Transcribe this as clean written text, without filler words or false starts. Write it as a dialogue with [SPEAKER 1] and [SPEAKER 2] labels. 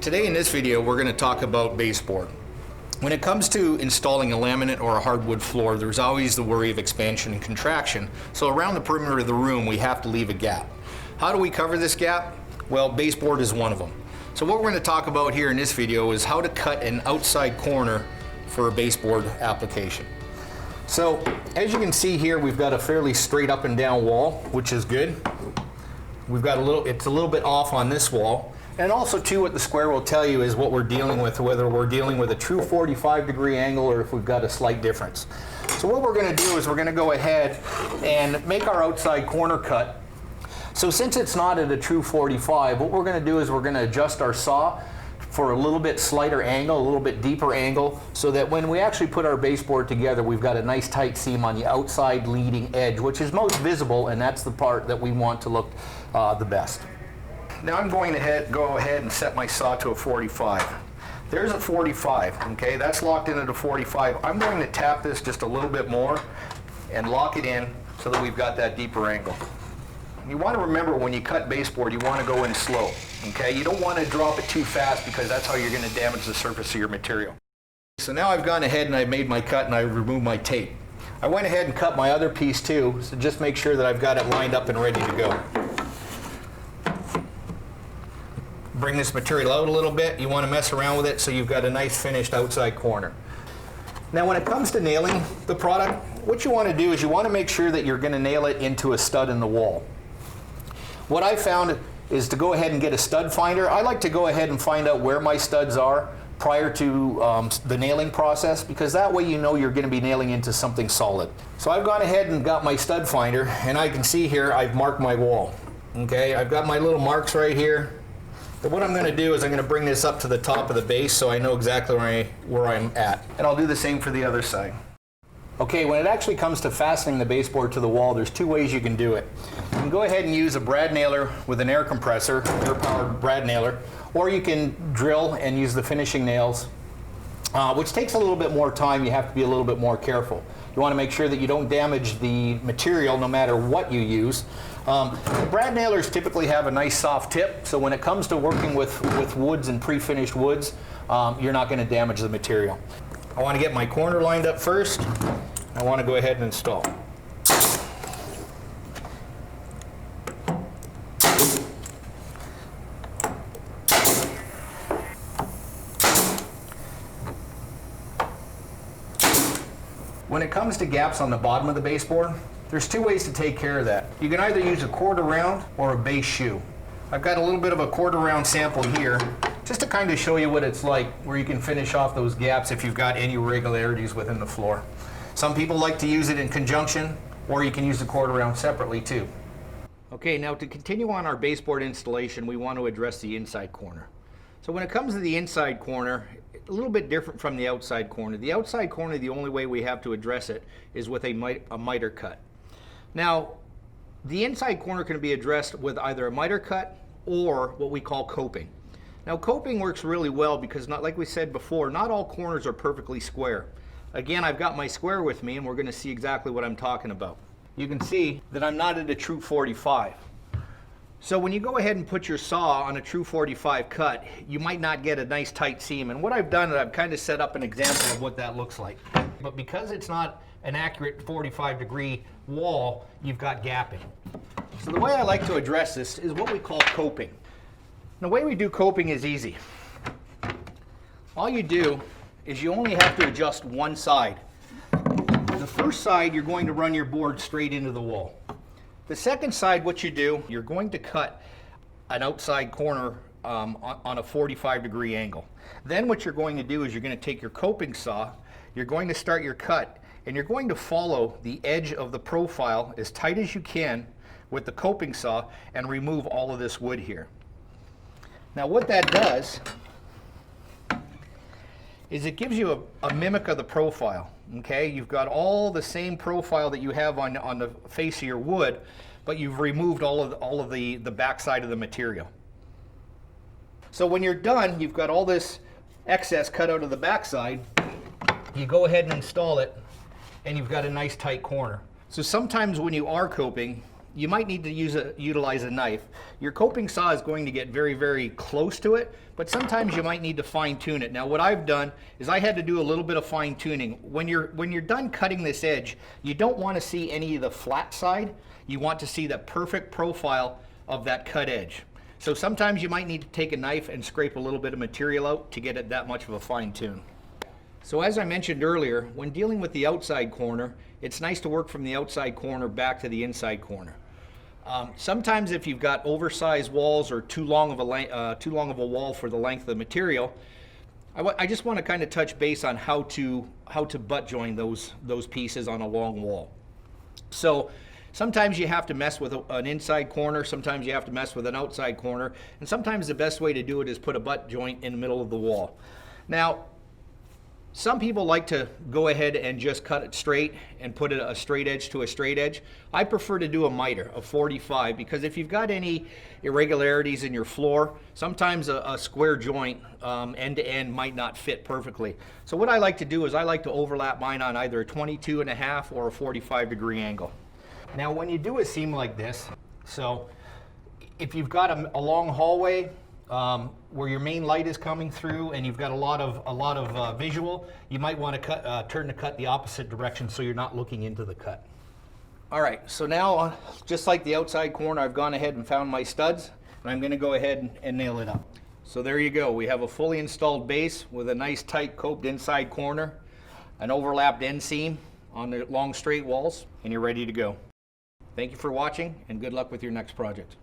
[SPEAKER 1] Today in this video we're going to talk about baseboard. When it comes to installing a laminate or a hardwood floor, there's always the worry of expansion and contraction. So around the perimeter of the room we have to leave a gap. How do we cover this gap? Well, baseboard is one of them. So what we're going to talk about here in this video is how to cut an outside corner for a baseboard application. So as you can see here, we've got a fairly straight up and down wall, which is good. We've got it's a little bit off on this wall. And also too, what the square will tell you is what we're dealing with, whether we're dealing with a true 45-degree angle or if we've got a slight difference. So what we're going to do is we're going to go ahead and make our outside corner cut. So since it's not at a true 45, what we're going to do is we're going to adjust our saw for a little bit slighter angle, a little bit deeper angle, so that when we actually put our baseboard together, we've got a nice tight seam on the outside leading edge, which is most visible, and that's the part that we want to look the best. Now I'm going to go ahead and set my saw to a 45. There's a 45, okay? That's locked in at a 45. I'm going to tap this just a little bit more and lock it in so that we've got that deeper angle. You want to remember when you cut baseboard, you want to go in slow, okay? You don't want to drop it too fast because that's how you're going to damage the surface of your material. So now I've gone ahead and I've made my cut and I removed my tape. I went ahead and cut my other piece too, so just make sure that I've got it lined up and ready to go. Bring this material out a little bit. You want to mess around with it so you've got a nice finished outside corner. Now when it comes to nailing the product, what you want to do is you want to make sure that you're going to nail it into a stud in the wall. What I found is to go ahead and get a stud finder. I like to go ahead and find out where my studs are prior to the nailing process, because that way you know you're going to be nailing into something solid. So I've gone ahead and got my stud finder, and I can see here I've marked my wall. Okay, I've got my little marks right here. But what I'm going to do is I'm going to bring this up to the top of the base so I know exactly where I'm at. And I'll do the same for the other side. Okay, when it actually comes to fastening the baseboard to the wall, there's two ways you can do it. You can go ahead and use a brad nailer with an air compressor, air-powered brad nailer, or you can drill and use the finishing nails, which takes a little bit more time. You have to be a little bit more careful. You want to make sure that you don't damage the material no matter what you use. The brad nailers typically have a nice soft tip, so when it comes to working with woods and pre-finished woods, you're not going to damage the material. I want to get my corner lined up first. I want to go ahead and install. When it comes to gaps on the bottom of the baseboard, there's two ways to take care of that. You can either use a quarter round or a base shoe. I've got a little bit of a quarter round sample here, just to kind of show you what it's like, where you can finish off those gaps if you've got any irregularities within the floor. Some people like to use it in conjunction, or you can use the quarter round separately too. Okay, now to continue on our baseboard installation, we want to address the inside corner. So when it comes to the inside corner, a little bit different from the outside corner. The outside corner, the only way we have to address it is with a miter cut. Now, the inside corner can be addressed with either a miter cut or what we call coping. Now, coping works really well because, like we said before, not all corners are perfectly square. Again, I've got my square with me and we're going to see exactly what I'm talking about. You can see that I'm not at a true 45. So when you go ahead and put your saw on a true 45 cut, you might not get a nice tight seam. And what I've done is I've kind of set up an example of what that looks like. But because it's not an accurate 45-degree wall, you've got gapping. So the way I like to address this is what we call coping. The way we do coping is easy. All you do is you only have to adjust one side. The first side, you're going to run your board straight into the wall. The second side, what you do, you're going to cut an outside corner on a 45-degree angle. Then what you're going to do is you're going to take your coping saw, you're going to start your cut, and you're going to follow the edge of the profile as tight as you can with the coping saw and remove all of this wood here. Now what that does is it gives you a mimic of the profile. Okay, you've got all the same profile that you have on the face of your wood, but you've removed all of the backside of the material. So when you're done, you've got all this excess cut out of the backside. You go ahead and install it, and you've got a nice tight corner. So sometimes when you are coping, you might need to utilize a knife. Your coping saw is going to get very, very close to it, but sometimes you might need to fine tune it. Now what I've done is I had to do a little bit of fine tuning. When you're done cutting this edge, you don't want to see any of the flat side. You want to see the perfect profile of that cut edge. So sometimes you might need to take a knife and scrape a little bit of material out to get it that much of a fine tune. So as I mentioned earlier, when dealing with the outside corner, it's nice to work from the outside corner back to the inside corner. Sometimes if you've got oversized walls or too long of a wall for the length of the material, I just want to kind of touch base on how to butt join those pieces on a long wall. So sometimes you have to mess with an inside corner, sometimes you have to mess with an outside corner, and sometimes the best way to do it is put a butt joint in the middle of the wall. Now, some people like to go ahead and just cut it straight and put a straight edge to a straight edge. I prefer to do a miter, a 45, because if you've got any irregularities in your floor, sometimes a square joint end to end might not fit perfectly. So what I like to do is I like to overlap mine on either a 22.5 or a 45-degree angle. Now when you do a seam like this, so if you've got a long hallway where your main light is coming through and you've got a lot of visual, you might want to turn the cut the opposite direction so you're not looking into the cut. All right, so now just like the outside corner, I've gone ahead and found my studs, and I'm going to go ahead and nail it up. So there you go. We have a fully installed base with a nice tight coped inside corner, an overlapped end seam on the long straight walls, and you're ready to go. Thank you for watching, and good luck with your next project.